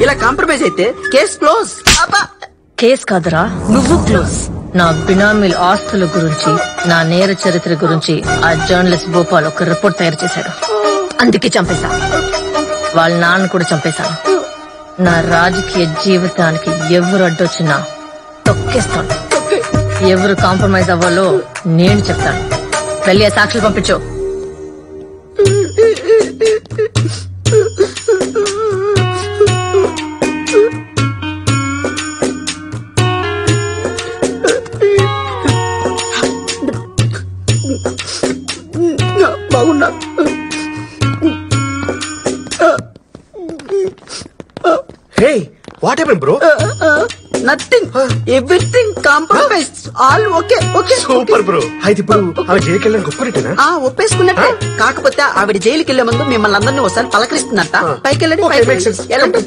ఇలా కాంప్రమైజ్ అయితే case close. Case కాదురా, నువ్వు క్లోజ్. నా బినామీల ఆస్తుల గురించి, నా నేర చరిత్ర గురించి ఆ జర్నలిస్ట్ భోపాల్ ఒక రిపోర్ట్ తయారు చేశాడు. అందుకే చంపేశా. వాళ్ళ నాన్న కూడా చంపేశాను. నా రాజకీయ జీవితానికి ఎవరు అడ్డొచ్చినా తొక్కేస్తాను. ఎవరు కాంప్రమైజ్ అవ్వాలో నేను చెప్తాను. వెళ్ళి ఆ సాక్షులు పంపించు. బాగున్నా. Hey what happen bro? Nothing, everything compromise, all okay. Okay super bro. అయితే ఇప్పుడు ఆమె జైలుకి వెళ్ళడానికి ఒప్పుకున్నట్టేనా? ఒప్పేసుకున్నట్టే. కాకపోతే ఆవిడ జైలుకి వెళ్లే ముందు మిమ్మల్ని అందరినీ ఒకసారి పలకరిస్తున్నట్ట. పైకి వెళ్ళండి.